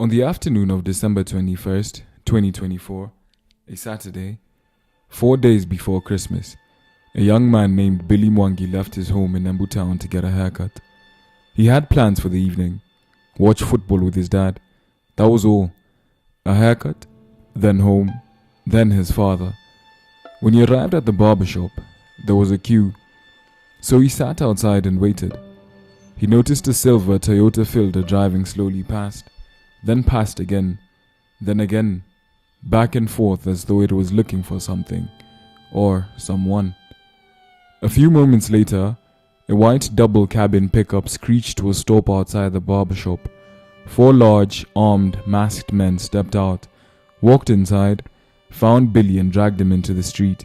On the afternoon of December 21st, 2024, a Saturday, 4 days before Christmas, a young man named Billy Mangi left his home in Embu town to get a haircut. He had plans for the evening, watch football with his dad. That was all. A haircut, then home, then his father. When he arrived at the barber shop, there was a queue, so he sat outside and waited. He noticed a silver Toyota Fielder driving slowly past, then past again, then again, back and forth as though it was looking for something, or someone. A few moments later, a white double-cabin pickup screeched to a stop outside the barber shop. 4 large, armed, masked men stepped out, walked inside, found Billy and dragged him into the street.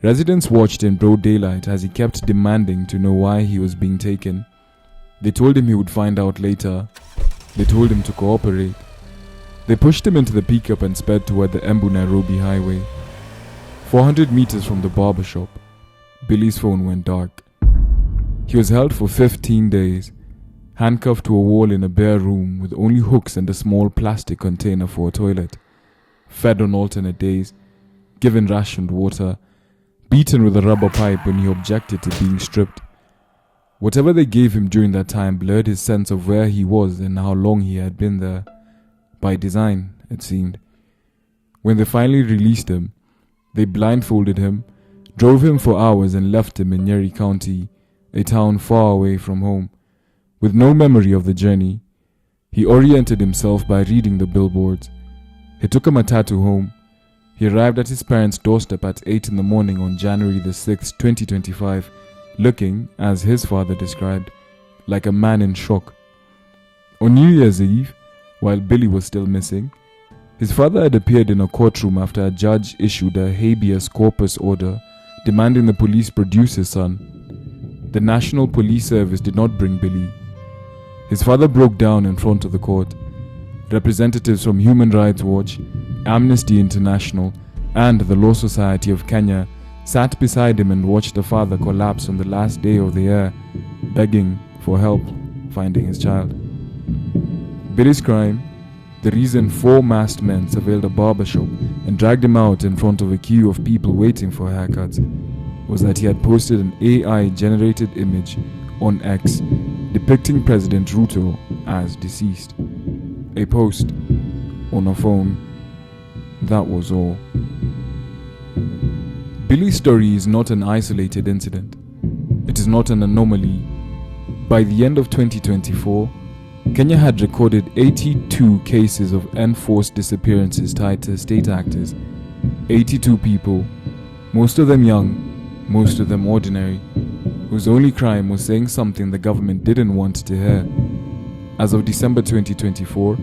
Residents watched in broad daylight as he kept demanding to know why he was being taken. They told him he would find out later. They told him to cooperate. They pushed him into the pickup and sped toward the Embu-Nairobi highway. 400 meters from the barber shop, Billy's phone went dark. He was held for 15 days, handcuffed to a wall in a bare room with only hooks and a small plastic container for a toilet, fed on alternate days, given rationed water, beaten with a rubber pipe when he objected to being stripped. Whatever they gave him during that time blurred his sense of where he was and how long he had been there. By design, it seemed. When they finally released him, they blindfolded him, drove him for hours and left him in Nyeri County, a town far away from home. With no memory of the journey, he oriented himself by reading the billboards. He took a matatu home. He arrived at his parents' doorstep at 8 in the morning on January the 6th, 2025, looking, as his father described, like a man in shock. On New Year's Eve, while Billy was still missing, his father had appeared in a courtroom after a judge issued a habeas corpus order demanding the police produce his son. The National Police Service did not bring Billy. His father broke down in front of the court. Representatives from Human Rights Watch, Amnesty International, and the Law Society of Kenya sat beside him and watched the father collapse on the last day of the year, begging for help finding his child. Billy's crime, the reason 4 masked men surveilled a barber shop and dragged him out in front of a queue of people waiting for haircuts, was that he had posted an AI-generated image on X depicting President Ruto as deceased. A post on a phone. That was all. Billy's story is not an isolated incident. It is not an anomaly. By the end of 2024, Kenya had recorded 82 cases of enforced disappearances tied to state actors. 82 people, most of them young, most of them ordinary, whose only crime was saying something the government didn't want to hear. As of December 2024,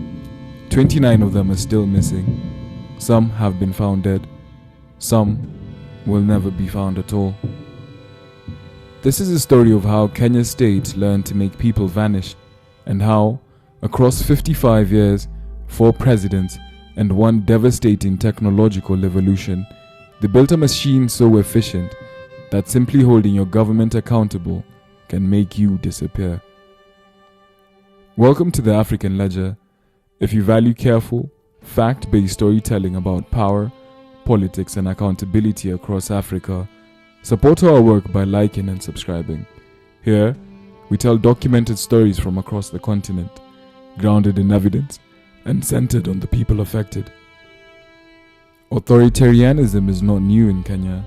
29 of them are still missing. Some have been found dead. Some will never be found at all. This is a story of how Kenya's state learned to make people vanish, and how, across 55 years, 4 presidents, and 1 devastating technological evolution, they built a machine so efficient that simply holding your government accountable can make you disappear. Welcome to the African Ledger. If you value careful, fact-based storytelling about power, politics, and accountability across Africa, support our work by liking and subscribing. Here, we tell documented stories from across the continent, grounded in evidence and centered on the people affected. Authoritarianism is not new in Kenya.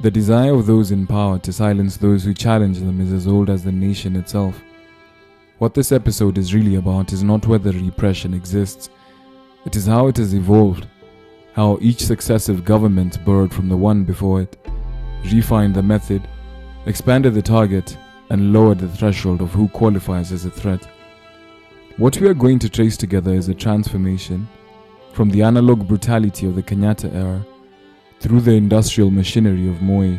The desire of those in power to silence those who challenge them is as old as the nation itself. What this episode is really about is not whether repression exists, it is how it has evolved, how each successive government borrowed from the one before it, refined the method, expanded the target, and lowered the threshold of who qualifies as a threat. What we are going to trace together is a transformation from the analog brutality of the Kenyatta era, through the industrial machinery of Moi,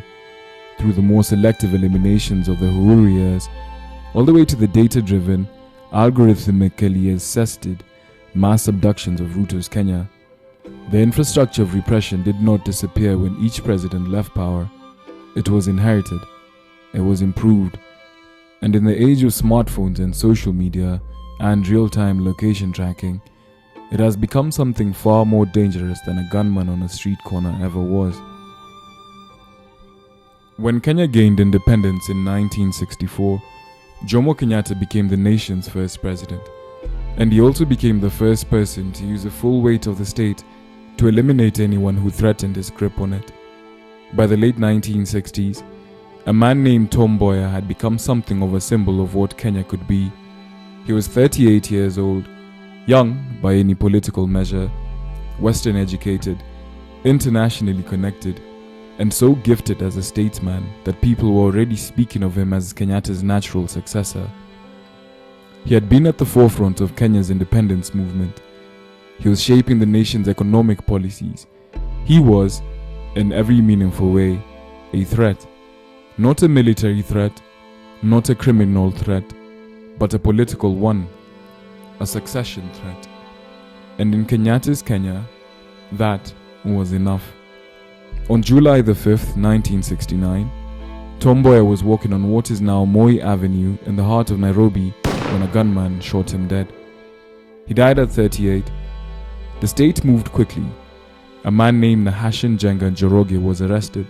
through the more selective eliminations of the Uhuru years, all the way to the data-driven, algorithmically assisted mass abductions of Ruto's Kenya. The infrastructure of repression did not disappear when each president left power. It was inherited, it was improved, and in the age of smartphones and social media and real-time location tracking, it has become something far more dangerous than a gunman on a street corner ever was. When Kenya gained independence in 1964, Jomo Kenyatta became the nation's first president, and he also became the first person to use the full weight of the state to eliminate anyone who threatened his grip on it. By the late 1960s, a man named Tom Mboya had become something of a symbol of what Kenya could be. He was 38 years old, young by any political measure, Western educated, internationally connected, and so gifted as a statesman that people were already speaking of him as Kenyatta's natural successor. He had been at the forefront of Kenya's independence movement. He was shaping the nation's economic policies. He was, in every meaningful way, a threat. Not a military threat, not a criminal threat, but a political one, a succession threat. And in Kenyatta's Kenya, that was enough. On July the 5th, 1969, Tom Mboya was walking on what is now Moi Avenue in the heart of Nairobi when a gunman shot him dead. He died at 38. The state moved quickly. A man named Nahashan Jenga Njoroge was arrested,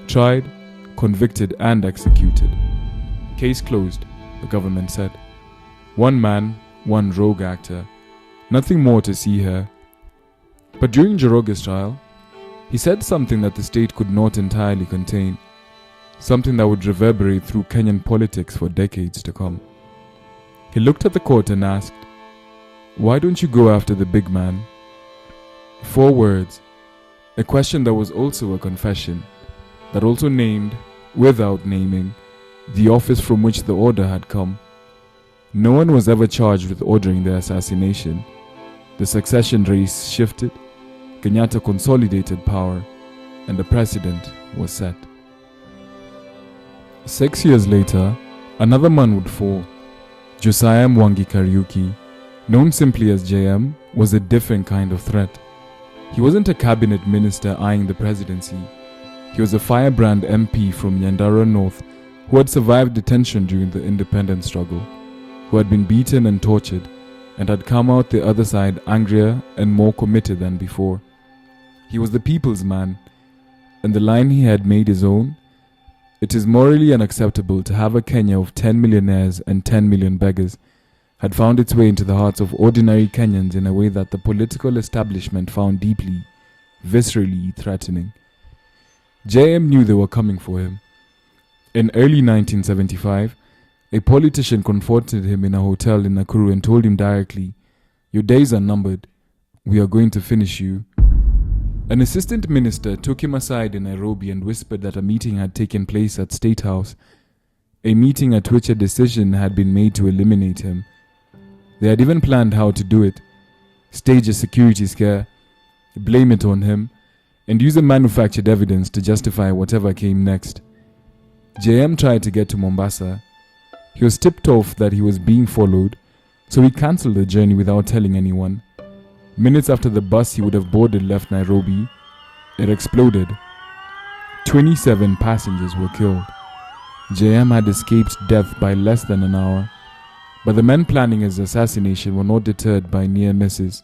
tried, convicted and executed. Case closed, the government said. One man, one rogue actor. Nothing more to see here. But during Njoroge's trial, he said something that the state could not entirely contain, something that would reverberate through Kenyan politics for decades to come. He looked at the court and asked, "Why don't you go after the big man?" 4 words, a question that was also a confession, that also named, without naming, the office from which the order had come. No one was ever charged with ordering the assassination. The succession race shifted, Kenyatta consolidated power, and the precedent was set. 6 years later, another man would fall. Josiah Mwangi Kariuki, known simply as J.M., was a different kind of threat. He wasn't a cabinet minister eyeing the presidency. He was a firebrand MP from Nyandarua North who had survived detention during the independence struggle, who had been beaten and tortured, and had come out the other side angrier and more committed than before. He was the people's man, and the line he had made his own: "It is morally unacceptable to have a Kenya of 10 millionaires and 10 million beggars," had found its way into the hearts of ordinary Kenyans in a way that the political establishment found deeply, viscerally threatening. J.M. knew they were coming for him. In early 1975, a politician confronted him in a hotel in Nakuru and told him directly, "Your days are numbered. We are going to finish you." An assistant minister took him aside in Nairobi and whispered that a meeting had taken place at State House, a meeting at which a decision had been made to eliminate him. They had even planned how to do it: stage a security scare, blame it on him, and use a manufactured evidence to justify whatever came next. J.M. tried to get to Mombasa. He was tipped off that he was being followed, so he cancelled the journey without telling anyone. Minutes after the bus he would have boarded left Nairobi, it exploded. 27 passengers were killed. J.M. had escaped death by less than an hour, but the men planning his assassination were not deterred by near misses.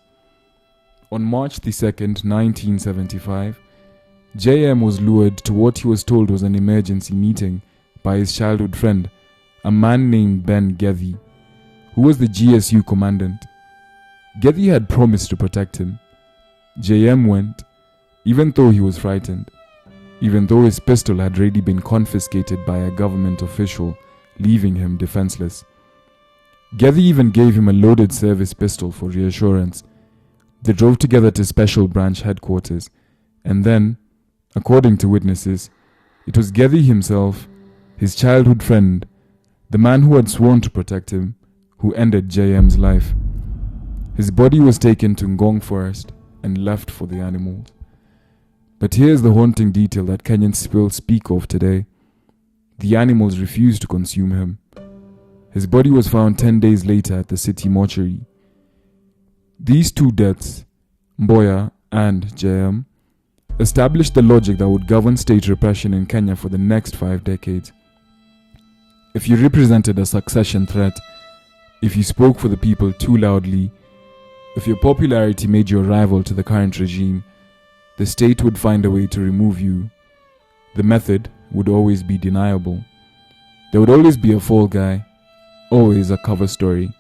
On March the 2nd, 1975, J.M. was lured to what he was told was an emergency meeting by his childhood friend, a man named Ben Gethi, who was the GSU commandant. Gethi had promised to protect him. J.M. went, even though he was frightened, even though his pistol had already been confiscated by a government official, leaving him defenseless. Gethi even gave him a loaded service pistol for reassurance. They drove together to Special Branch headquarters, and then, according to witnesses, it was Gethi himself, his childhood friend, the man who had sworn to protect him, who ended J.M.'s life. His body was taken to Ngong Forest and left for the animals. But here's the haunting detail that Kenyans still speak of today. The animals refused to consume him. His body was found 10 days later at the city mortuary. These two deaths, Mboya and J.M., established the logic that would govern state repression in Kenya for the next 5 decades. If you represented a succession threat, if you spoke for the people too loudly, If your popularity made you a rival to the current regime, the state would find a way to remove you. The method would always be deniable. There would always be a fall guy, always a cover story,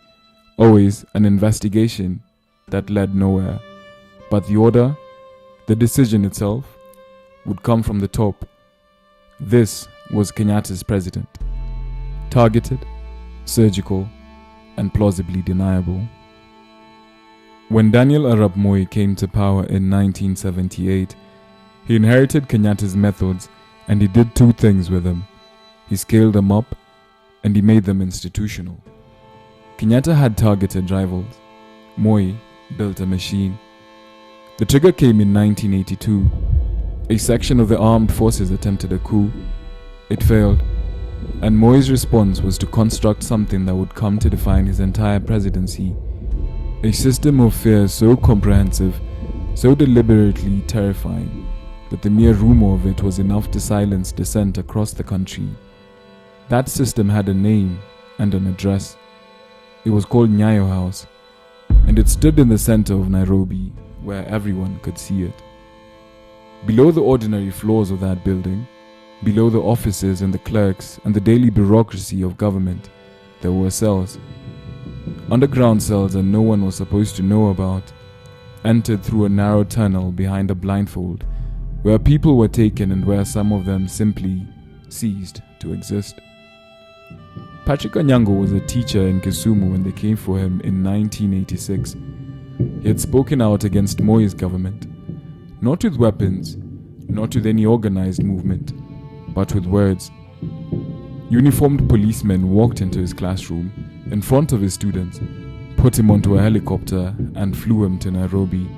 always an investigation that led nowhere. But the order, the decision itself, would come from the top. This was Kenyatta's president. Targeted, surgical, and plausibly deniable. When Daniel arap Moi came to power in 1978, he inherited Kenyatta's methods and he did two things with them. He scaled them up and he made them institutional. Kenyatta had targeted rivals. Moi built a machine. The trigger came in 1982. A section of the armed forces attempted a coup. It failed, and Moi's response was to construct something that would come to define his entire presidency. A system of fear so comprehensive, so deliberately terrifying, that the mere rumor of it was enough to silence dissent across the country. That system had a name and an address. It was called Nyayo House, and it stood in the center of Nairobi, where everyone could see it. Below the ordinary floors of that building, below the offices and the clerks and the daily bureaucracy of government, there were cells. Underground cells that no one was supposed to know about, entered through a narrow tunnel behind a blindfold, where people were taken and where some of them simply ceased to exist. Patrick Anyango was a teacher in Kisumu when they came for him in 1986. He had spoken out against Moi's government, not with weapons, not with any organized movement, but with words. Uniformed policemen walked into his classroom in front of his students, put him onto a helicopter and flew him to Nairobi.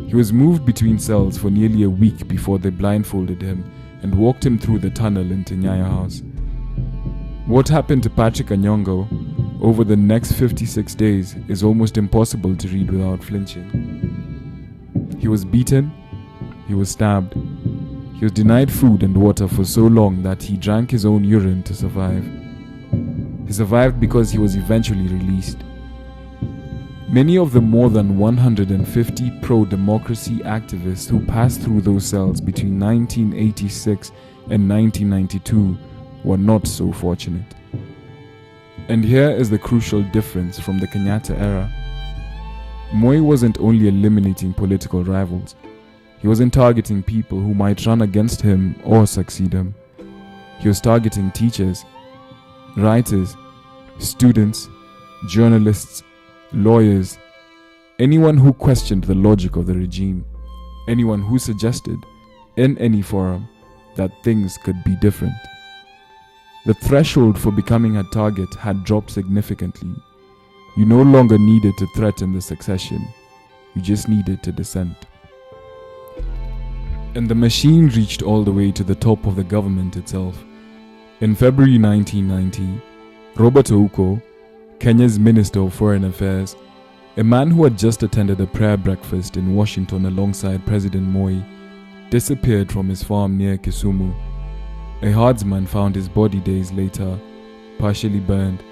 He was moved between cells for nearly a week before they blindfolded him and walked him through the tunnel into Nyayo House. What happened to Patrick Anyango over the next 56 days is almost impossible to read without flinching. He was beaten, he was stabbed, he was denied food and water for so long that he drank his own urine to survive. He survived because he was eventually released. Many of the more than 150 pro-democracy activists who passed through those cells between 1986 and 1992 were not so fortunate. And here is the crucial difference from the Kenyatta era. Moi wasn't only eliminating political rivals, he wasn't targeting people who might run against him or succeed him. He was targeting teachers, writers, students, journalists, lawyers, anyone who questioned the logic of the regime, anyone who suggested, in any forum, that things could be different. The threshold for becoming a target had dropped significantly. You no longer needed to threaten the succession, you just needed to dissent. And the machine reached all the way to the top of the government itself. In February 1990, Robert Ouko, Kenya's Minister of Foreign Affairs, a man who had just attended a prayer breakfast in Washington alongside President Moi, disappeared from his farm near Kisumu. A herdsman found his body days later, partially burned,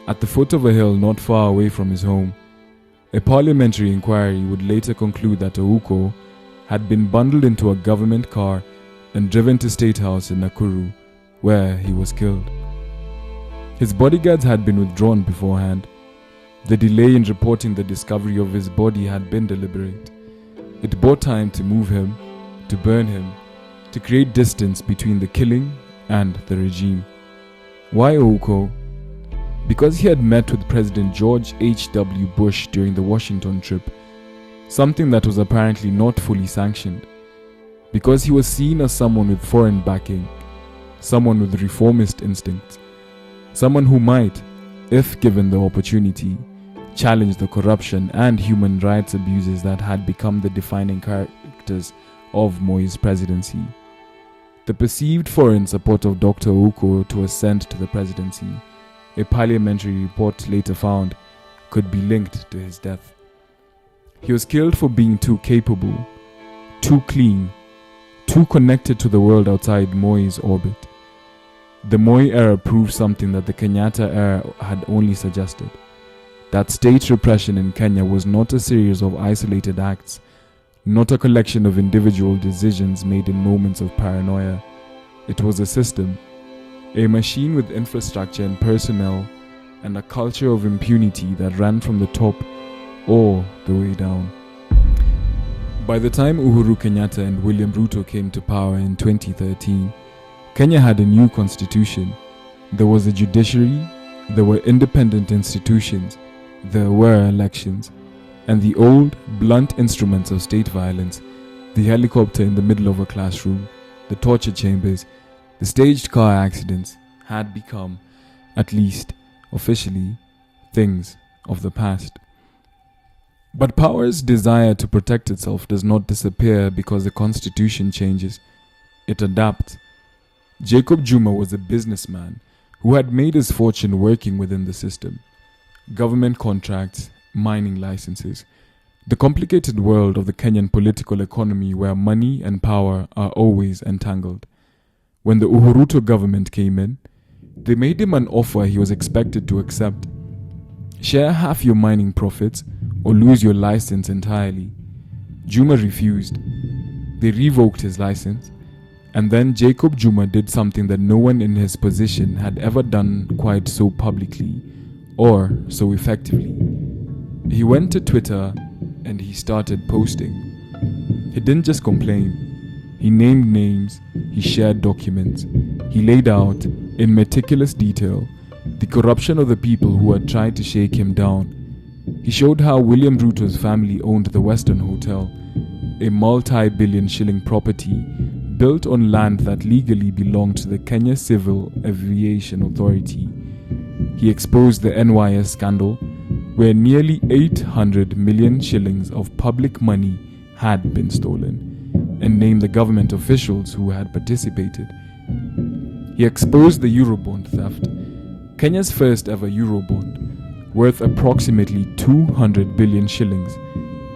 at the foot of a hill not far away from his home. A parliamentary inquiry would later conclude that Ouko had been bundled into a government car and driven to State House in Nakuru, where he was killed. His bodyguards had been withdrawn beforehand. The delay in reporting the discovery of his body had been deliberate. It bought time to move him, to burn him, to create distance between the killing and the regime. Why Ouko? Because he had met with President George H.W. Bush during the Washington trip, something that was apparently not fully sanctioned. Because he was seen as someone with foreign backing, someone with reformist instincts, someone who might, if given the opportunity, challenge the corruption and human rights abuses that had become the defining characters of Moi's presidency. The perceived foreign support of Dr. Ouko to ascend to the presidency, a parliamentary report later found, could be linked to his death. He was killed for being too capable, too clean, too connected to the world outside Moi's orbit. The Moi era proved something that the Kenyatta era had only suggested. that state repression in Kenya was not a series of isolated acts, not a collection of individual decisions made in moments of paranoia. It was a system, a machine with infrastructure and personnel, and a culture of impunity that ran from the top all the way down. By the time Uhuru Kenyatta and William Ruto came to power in 2013, Kenya had a new constitution. There was a judiciary, there were independent institutions, there were elections, and the old, blunt instruments of state violence, the helicopter in the middle of a classroom, the torture chambers, the staged car accidents, had become, at least officially, things of the past. But power's desire to protect itself does not disappear because the constitution changes. It adapts. Jacob Juma was a businessman who had made his fortune working within the system. Government contracts, mining licenses, the complicated world of the Kenyan political economy where money and power are always entangled. When the Uhuru government came in, they made him an offer he was expected to accept. Share half your mining profits or lose your license entirely. Juma refused. They revoked his license, and then Jacob Juma did something that no one in his position had ever done quite so publicly or so effectively. He went to Twitter and he started posting. He didn't just complain. He named names, he shared documents, he laid out, in meticulous detail, the corruption of the people who had tried to shake him down. He showed how William Ruto's family owned the Western Hotel, a multi-billion shilling property built on land that legally belonged to the Kenya Civil Aviation Authority. He exposed the NYS scandal, where nearly 800 million shillings of public money had been stolen, and named the government officials who had participated. He exposed the Eurobond theft, Kenya's first ever Eurobond, worth approximately 200 billion shillings,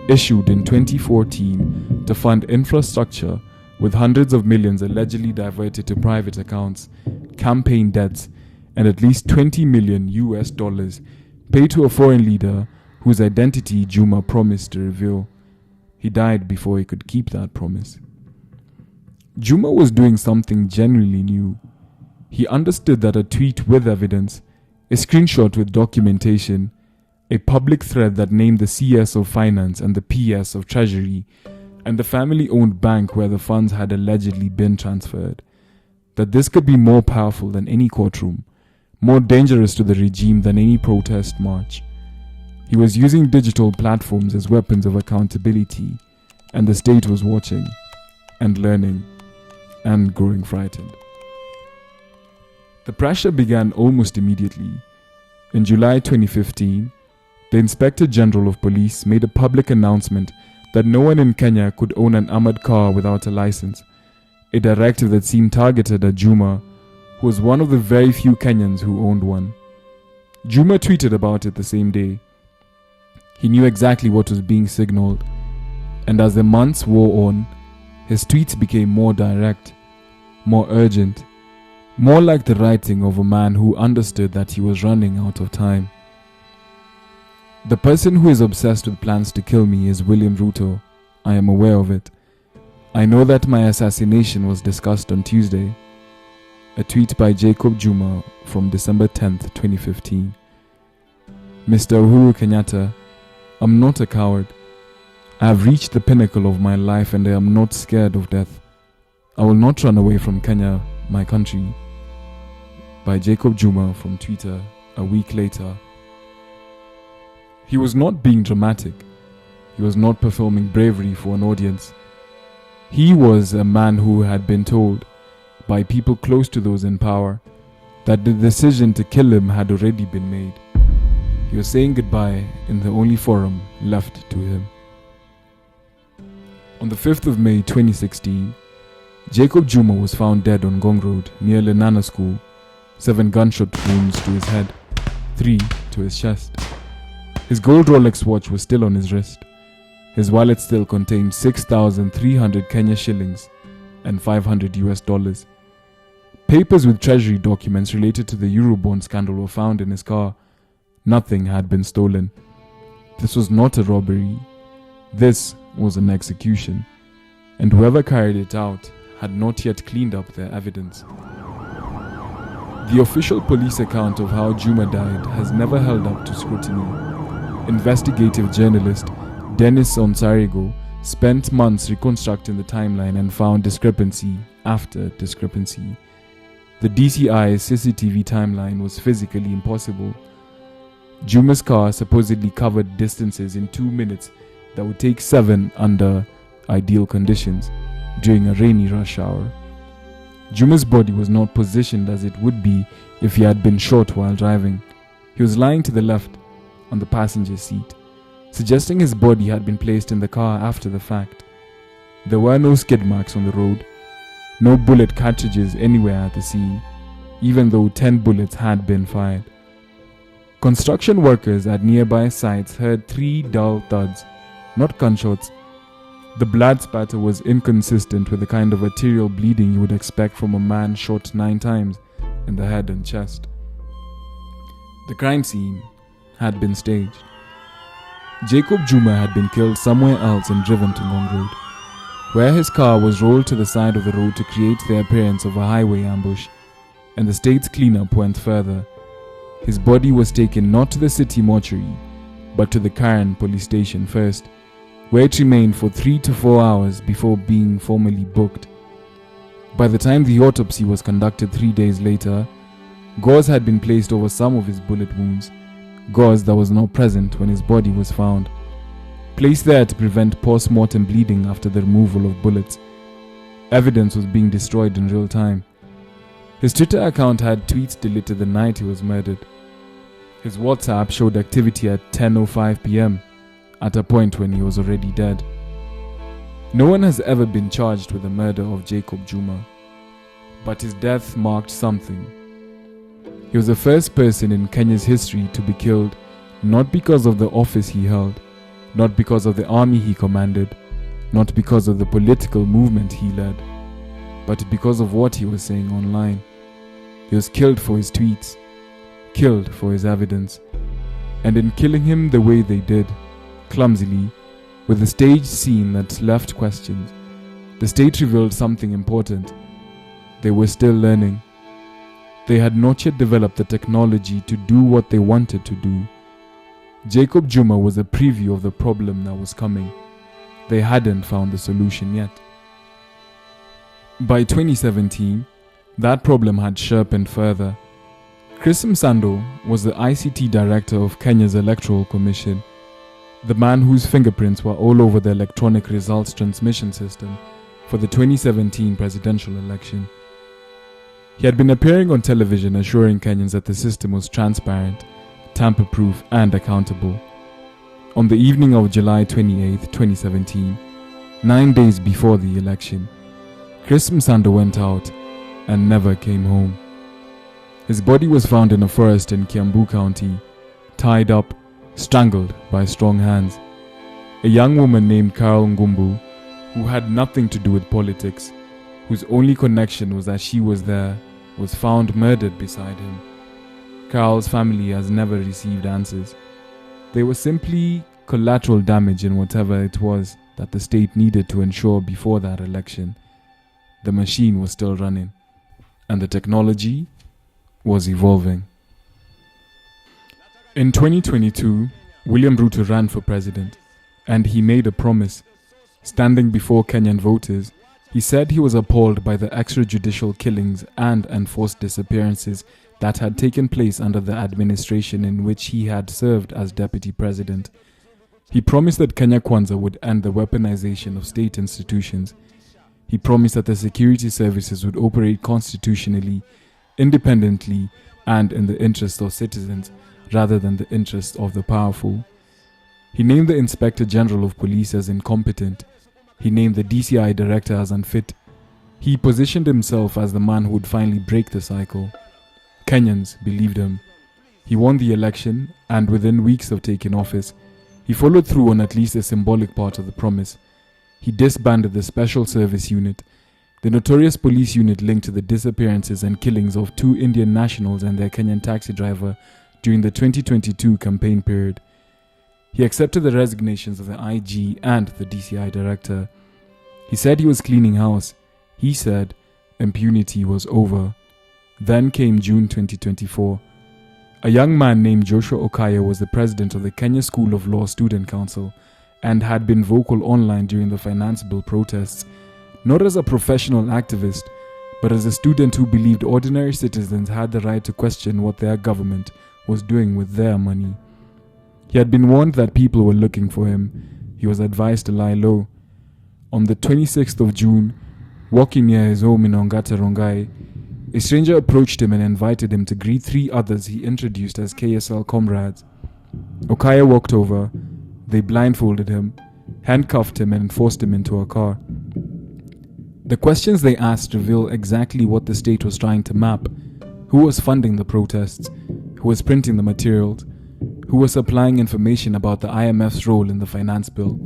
issued in 2014 to fund infrastructure, with hundreds of millions allegedly diverted to private accounts, campaign debts, and at least $20 million paid to a foreign leader whose identity Juma promised to reveal. He died before he could keep that promise. Juma was doing something genuinely new. He understood that a tweet with evidence, a screenshot with documentation, a public thread that named the CS of Finance and the PS of Treasury, and the family-owned bank where the funds had allegedly been transferred, that this could be more powerful than any courtroom, more dangerous to the regime than any protest march. He was using digital platforms as weapons of accountability, and the state was watching, and learning, and growing frightened. The pressure began almost immediately. In July 2015, the Inspector General of Police made a public announcement that no one in Kenya could own an armored car without a license, a directive that seemed targeted at Juma, who was one of the very few Kenyans who owned one. Juma tweeted about it the same day. He knew exactly what was being signaled, and as the months wore on, his tweets became more direct, more urgent, more like the writing of a man who understood that he was running out of time. The person who is obsessed with plans to kill me is William Ruto. I am aware of it. I know that my assassination was discussed on Tuesday. A tweet by Jacob Juma from December 10th, 2015. Mr. Uhuru Kenyatta, I'm not a coward. I have reached the pinnacle of my life and I am not scared of death. I will not run away from Kenya, my country. By Jacob Juma from Twitter a week later. He was not being dramatic. He was not performing bravery for an audience. He was a man who had been told by people close to those in power that the decision to kill him had already been made. He was saying goodbye in the only forum left to him. On the 5th of May 2016, Jacob Juma was found dead on Gong Road near Lenana School, 7 gunshot wounds to his head, 3 to his chest. His gold Rolex watch was still on his wrist. His wallet still contained 6,300 Kenya shillings and $500. Papers with treasury documents related to the Eurobond scandal were found in his car. Nothing had been stolen. This was not a robbery. This was an execution, and whoever carried it out had not yet cleaned up their evidence. The official police account of how Juma died has never held up to scrutiny. Investigative journalist Dennis Onsarigo spent months reconstructing the timeline and found discrepancy after discrepancy. The DCI's CCTV timeline was physically impossible. Juma's car supposedly covered distances in 2 minutes that would take 7 under ideal conditions during a rainy rush hour. Juma's body was not positioned as it would be if he had been shot while driving. He was lying to the left on the passenger seat, suggesting his body had been placed in the car after the fact. There were no skid marks on the road, no bullet cartridges anywhere at the scene, even though 10 bullets had been fired. Construction workers at nearby sites heard 3 dull thuds, not gunshots. The blood spatter was inconsistent with the kind of arterial bleeding you would expect from a man shot 9 times in the head and chest. The crime scene had been staged. Jacob Juma had been killed somewhere else and driven to Ngong Road, where his car was rolled to the side of the road to create the appearance of a highway ambush, and the state's cleanup went further. His body was taken not to the city mortuary, but to the Karen police station first, where it remained for 3 to 4 hours before being formally booked. By the time the autopsy was conducted 3 days later, gauze had been placed over some of his bullet wounds, gauze that was not present when his body was found, placed there to prevent post-mortem bleeding after the removal of bullets. Evidence was being destroyed in real time. His Twitter account had tweets deleted the night he was murdered. His WhatsApp showed activity at 10:05 p.m, at a point when he was already dead. No one has ever been charged with the murder of Jacob Juma, but his death marked something. He was the first person in Kenya's history to be killed, not because of the office he held, not because of the army he commanded, not because of the political movement he led, but because of what he was saying online. He was killed for his tweets, killed for his evidence, and in killing him the way they did, clumsily, with a staged scene that left questions, the state revealed something important. They were still learning. They had not yet developed the technology to do what they wanted to do. Jacob Juma was a preview of the problem that was coming. They hadn't found the solution yet. By 2017, that problem had sharpened further. Chris Msando was the ICT director of Kenya's Electoral Commission, the man whose fingerprints were all over the electronic results transmission system for the 2017 presidential election. He had been appearing on television assuring Kenyans that the system was transparent, tamper-proof and accountable. On the evening of July 28, 2017, 9 days before the election, Chris Msando went out and never came home. His body was found in a forest in Kiambu County, tied up, strangled by strong hands. A young woman named Carol Ngumbu, who had nothing to do with politics, whose only connection was that she was there, was found murdered beside him. Carol's family has never received answers. They were simply collateral damage in whatever it was that the state needed to ensure before that election. The machine was still running, and the technology was evolving. In 2022, William Ruto ran for president, and he made a promise. Standing before Kenyan voters, he said he was appalled by the extrajudicial killings and enforced disappearances that had taken place under the administration in which he had served as deputy president. He promised that Kenya Kwanza would end the weaponization of state institutions. He promised that the security services would operate constitutionally, independently, and in the interest of citizens, rather than the interest of the powerful. He named the Inspector General of Police as incompetent. He named the DCI director as unfit. He positioned himself as the man who would finally break the cycle. Kenyans believed him. He won the election, and within weeks of taking office, he followed through on at least a symbolic part of the promise. He disbanded the Special Service Unit, the notorious police unit linked to the disappearances and killings of 2 Indian nationals and their Kenyan taxi driver, during the 2022 campaign period. He accepted the resignations of the IG and the DCI director. He said he was cleaning house. He said impunity was over. Then came June 2024. A young man named Joshua Okaya was the president of the Kenya School of Law Student Council and had been vocal online during the finance bill protests, not as a professional activist, but as a student who believed ordinary citizens had the right to question what their government was doing with their money. He had been warned that people were looking for him. He was advised to lie low. On the 26th of June, walking near his home in Ongata Rongai, a stranger approached him and invited him to greet 3 others he introduced as KSL comrades. Okaya walked over. They blindfolded him, handcuffed him, and forced him into a car. The questions they asked reveal exactly what the state was trying to map: who was funding the protests, who was printing the materials, who was supplying information about the IMF's role in the finance bill.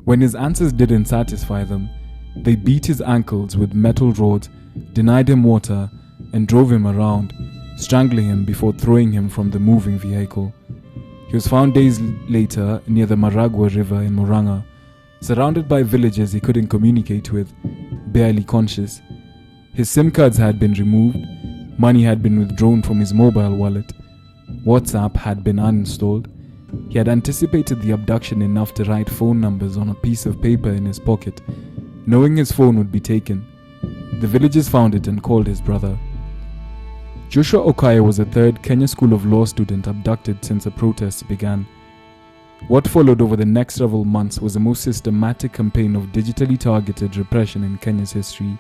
When his answers didn't satisfy them, they beat his ankles with metal rods, denied him water, and drove him around, strangling him before throwing him from the moving vehicle. He was found days later near the Maragua River in Murang'a, surrounded by villagers he couldn't communicate with, barely conscious. His SIM cards had been removed, money had been withdrawn from his mobile wallet, WhatsApp had been uninstalled. He had anticipated the abduction enough to write phone numbers on a piece of paper in his pocket, knowing his phone would be taken. The villagers found it and called his brother. Joshua Okaya was the 3rd Kenya School of Law student abducted since the protests began. What followed over the next several months was the most systematic campaign of digitally targeted repression in Kenya's history.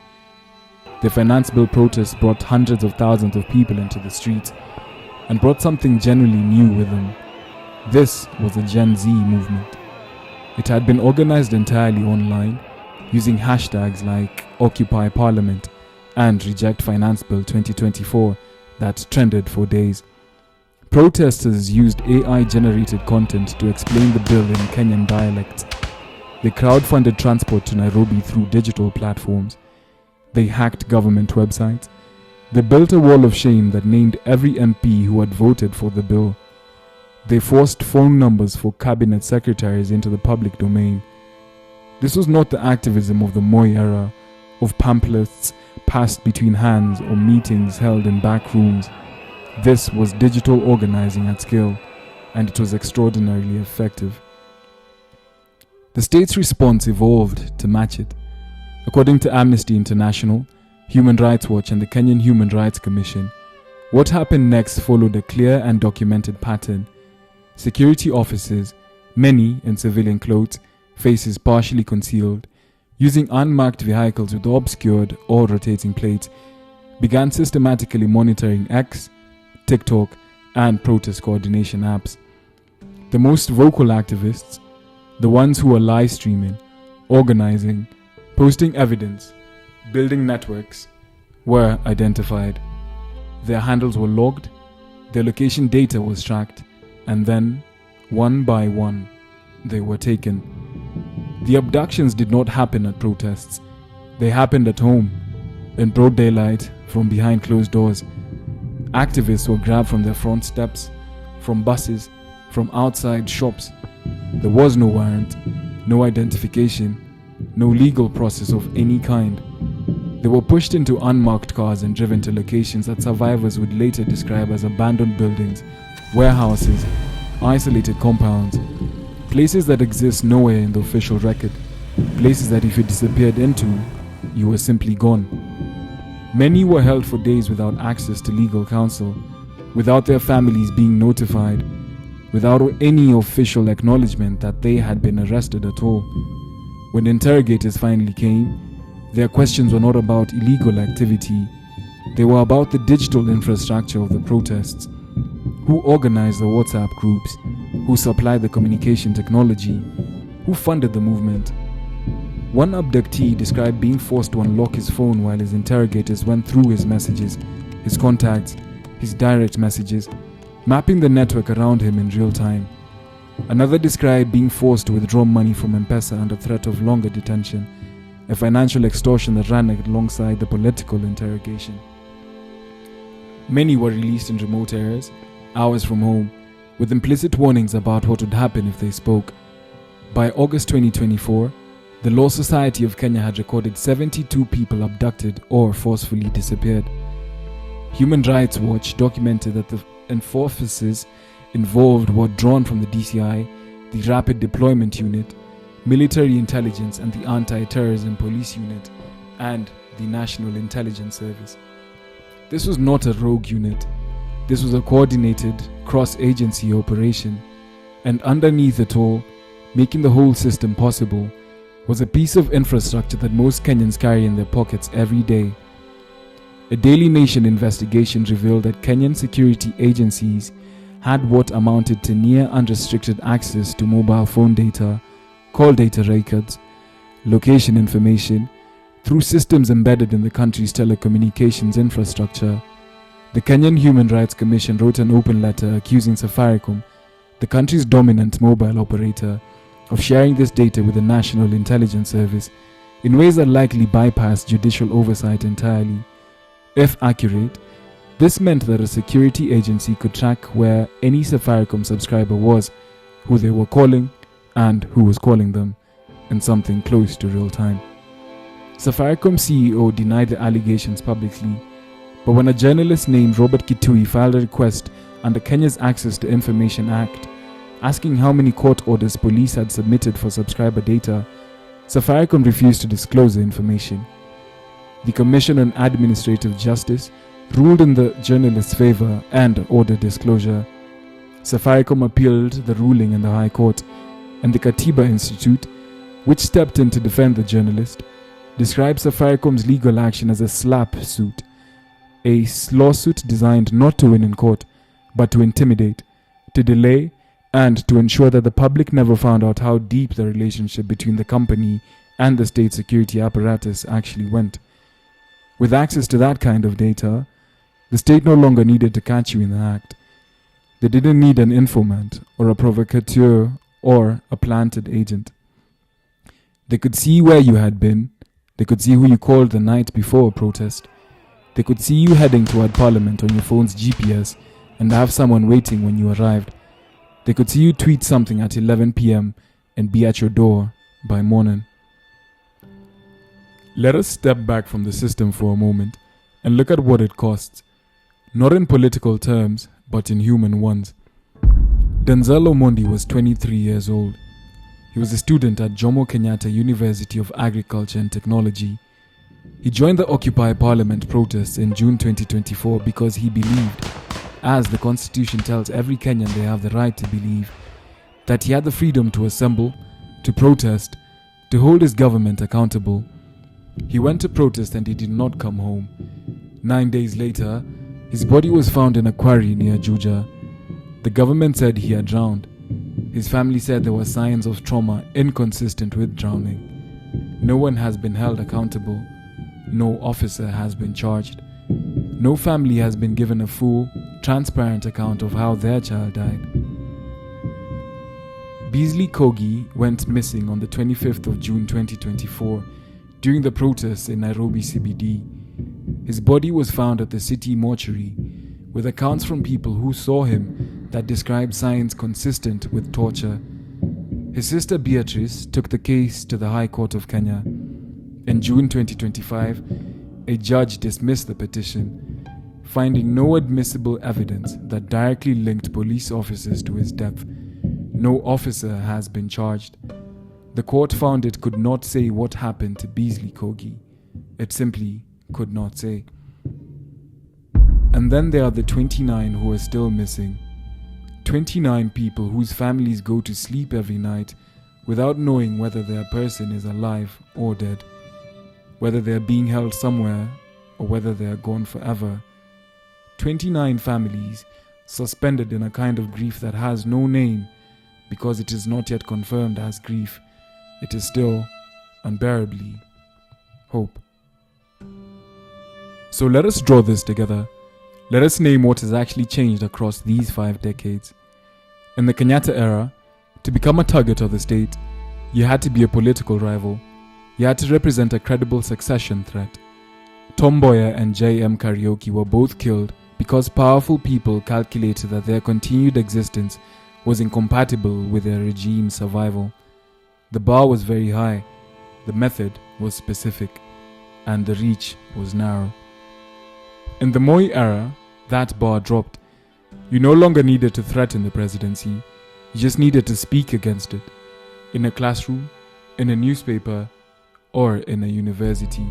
The finance bill protests brought hundreds of thousands of people into the streets and brought something genuinely new with them. This was the Gen Z movement. It had been organized entirely online, using hashtags like Occupy Parliament and Reject Finance Bill 2024 that trended for days. Protesters used AI-generated content to explain the bill in Kenyan dialects. They crowdfunded transport to Nairobi through digital platforms. They hacked government websites. They built a wall of shame that named every MP who had voted for the bill. They forced phone numbers for cabinet secretaries into the public domain. This was not the activism of the Moi era, of pamphlets passed between hands or meetings held in back rooms. This was digital organizing at scale, and it was extraordinarily effective. The state's response evolved to match it. According to Amnesty International, Human Rights Watch, and the Kenyan Human Rights Commission, what happened next followed a clear and documented pattern. Security officers, many in civilian clothes, faces partially concealed, using unmarked vehicles with obscured or rotating plates, began systematically monitoring X, TikTok, and protest coordination apps. The most vocal activists, the ones who were live streaming, organizing, posting evidence, building networks, were identified. Their handles were logged, their location data was tracked, and then, one by one, they were taken. The abductions did not happen at protests. They happened at home, in broad daylight, from behind closed doors. Activists were grabbed from their front steps, from buses, from outside shops. There was no warrant, no identification, no legal process of any kind. They were pushed into unmarked cars and driven to locations that survivors would later describe as abandoned buildings, warehouses, isolated compounds, places that exist nowhere in the official record, places that if you disappeared into, you were simply gone. Many were held for days without access to legal counsel, without their families being notified, without any official acknowledgement that they had been arrested at all. When interrogators finally came, their questions were not about illegal activity. They were about the digital infrastructure of the protests. Who organized the WhatsApp groups? Who supplied the communication technology? Who funded the movement? One abductee described being forced to unlock his phone while his interrogators went through his messages, his contacts, his direct messages, mapping the network around him in real time. Another described being forced to withdraw money from M-Pesa under threat of longer detention, a financial extortion that ran alongside the political interrogation. Many were released in remote areas, hours from home, with implicit warnings about what would happen if they spoke. By August 2024, the Law Society of Kenya had recorded 72 people abducted or forcefully disappeared. Human Rights Watch documented that the enforcers involved were drawn from the DCI, the Rapid Deployment Unit, Military Intelligence and the Anti-Terrorism Police Unit, and the National Intelligence Service. This was not a rogue unit. This was a coordinated, cross-agency operation, and underneath it all, making the whole system possible, was a piece of infrastructure that most Kenyans carry in their pockets every day. A Daily Nation investigation revealed that Kenyan security agencies had what amounted to near unrestricted access to mobile phone data, call data records, location information, through systems embedded in the country's telecommunications infrastructure. The Kenyan Human Rights Commission wrote an open letter accusing Safaricom, the country's dominant mobile operator, of sharing this data with the National Intelligence Service in ways that likely bypass judicial oversight entirely. If accurate, this meant that a security agency could track where any Safaricom subscriber was, who they were calling, and who was calling them, in something close to real time. Safaricom CEO denied the allegations publicly, but when a journalist named Robert Kitui filed a request under Kenya's Access to Information Act, asking how many court orders police had submitted for subscriber data, Safaricom refused to disclose the information. The Commission on Administrative Justice ruled in the journalist's favor and ordered disclosure. Safaricom appealed the ruling in the High Court, and the Katiba Institute, which stepped in to defend the journalist, described Safaricom's legal action as a slap suit, a lawsuit designed not to win in court, but to intimidate, to delay, and to ensure that the public never found out how deep the relationship between the company and the state security apparatus actually went. With access to that kind of data, the state no longer needed to catch you in the act. They didn't need an informant or a provocateur or a planted agent. They could see where you had been. They could see who you called the night before a protest. They could see you heading toward Parliament on your phone's GPS and have someone waiting when you arrived. They could see you tweet something at 11 p.m. and be at your door by morning. Let us step back from the system for a moment and look at what it costs, not in political terms, but in human ones. Denzel Omondi was 23 years old. He was a student at Jomo Kenyatta University of Agriculture and Technology. He joined the Occupy Parliament protests in June 2024 because he believed, as the Constitution tells every Kenyan they have the right to believe, that he had the freedom to assemble, to protest, to hold his government accountable. He went to protest and he did not come home. 9 days later, his body was found in a quarry near Juja. The government said he had drowned. His family said there were signs of trauma inconsistent with drowning. No one has been held accountable. No officer has been charged. No family has been given a full, transparent account of how their child died. Beasley Kogi went missing on the 25th of June 2024 during the protests in Nairobi CBD. His body was found at the city mortuary, with accounts from people who saw him that described signs consistent with torture. His sister Beatrice took the case to the High Court of Kenya. In June 2025, a judge dismissed the petition, finding no admissible evidence that directly linked police officers to his death. No officer has been charged. The court found it could not say what happened to Beasley Kogi. It simply could not say. And then there are the 29 who are still missing. 29 people whose families go to sleep every night without knowing whether their person is alive or dead, whether they are being held somewhere or whether they are gone forever. 29 families suspended in a kind of grief that has no name because it is not yet confirmed as grief. It is still, unbearably, hope. So let us draw this together. Let us name what has actually changed across these 5 decades. In the Kenyatta era, to become a target of the state, you had to be a political rival. You had to represent a credible succession threat. Tom Mboya and J.M. Kariuki were both killed because powerful people calculated that their continued existence was incompatible with their regime's survival. The bar was very high, the method was specific, and the reach was narrow. In the Moi era, that bar dropped. You no longer needed to threaten the presidency, you just needed to speak against it, in a classroom, in a newspaper, or in a university.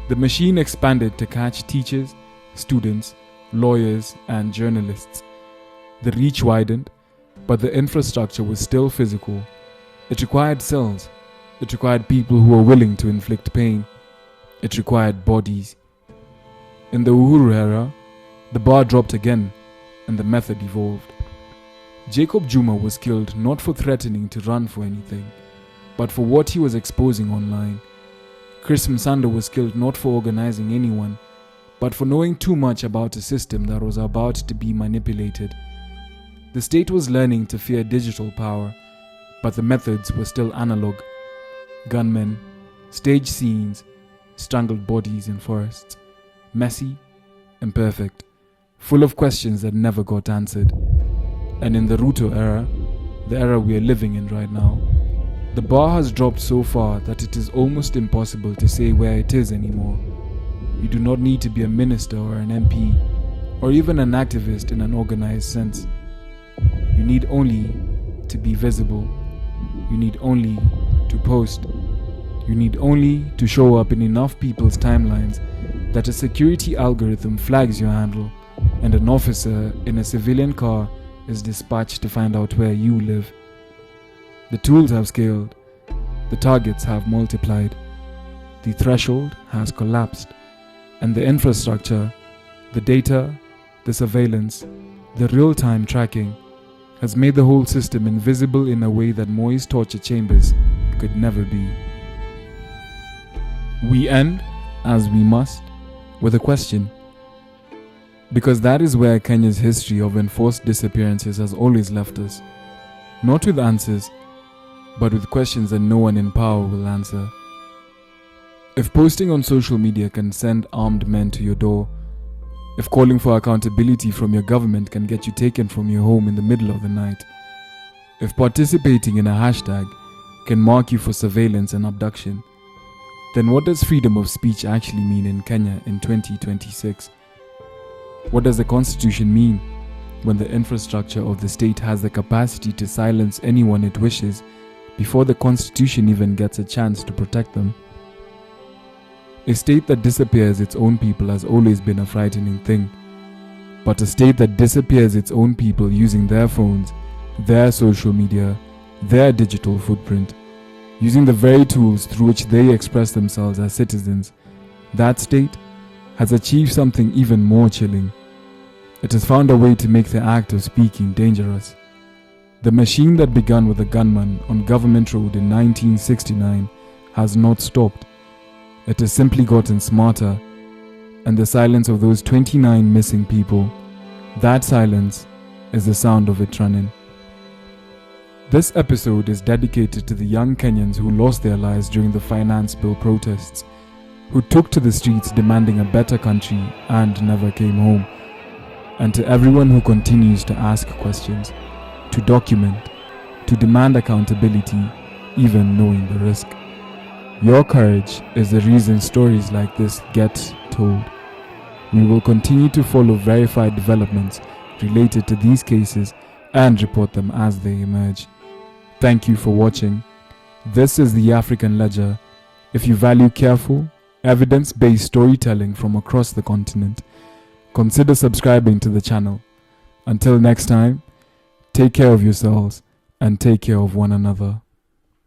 The machine expanded to catch teachers, students, lawyers, and journalists. The reach widened, but the infrastructure was still physical. It required cells. It required people who were willing to inflict pain. It required bodies. In the Uhuru era, the bar dropped again, and the method evolved. Jacob Juma was killed not for threatening to run for anything, but for what he was exposing online. Chris Msando was killed not for organizing anyone, but for knowing too much about a system that was about to be manipulated. The state was learning to fear digital power, but the methods were still analog. Gunmen, stage scenes, strangled bodies in forests. Messy, imperfect, full of questions that never got answered. And in the Ruto era, the era we are living in right now, the bar has dropped so far that it is almost impossible to say where it is anymore. You do not need to be a minister or an MP, or even an activist in an organized sense. You need only to be visible. You need only to post. You need only to show up in enough people's timelines that a security algorithm flags your handle and an officer in a civilian car is dispatched to find out where you live. The tools have scaled. The targets have multiplied. The threshold has collapsed. And the infrastructure, the data, the surveillance, the real-time tracking has made the whole system invisible in a way that Moi's torture chambers could never be. We end, as we must, with a question. Because that is where Kenya's history of enforced disappearances has always left us. Not with answers, but with questions that no one in power will answer. If posting on social media can send armed men to your door, if calling for accountability from your government can get you taken from your home in the middle of the night, if participating in a hashtag can mark you for surveillance and abduction, then what does freedom of speech actually mean in Kenya in 2026? What does the Constitution mean when the infrastructure of the state has the capacity to silence anyone it wishes before the Constitution even gets a chance to protect them? A state that disappears its own people has always been a frightening thing. But a state that disappears its own people using their phones, their social media, their digital footprint, using the very tools through which they express themselves as citizens, that state has achieved something even more chilling. It has found a way to make the act of speaking dangerous. The machine that began with a gunman on Government Road in 1969 has not stopped. It has simply gotten smarter, and the silence of those 29 missing people, that silence is the sound of it running. This episode is dedicated to the young Kenyans who lost their lives during the finance bill protests, who took to the streets demanding a better country and never came home, and to everyone who continues to ask questions, to document, to demand accountability, even knowing the risk. Your courage is the reason stories like this get told. We will continue to follow verified developments related to these cases and report them as they emerge. Thank you for watching. This is the African Ledger. If you value careful, evidence-based storytelling from across the continent, consider subscribing to the channel. Until next time, take care of yourselves and take care of one another.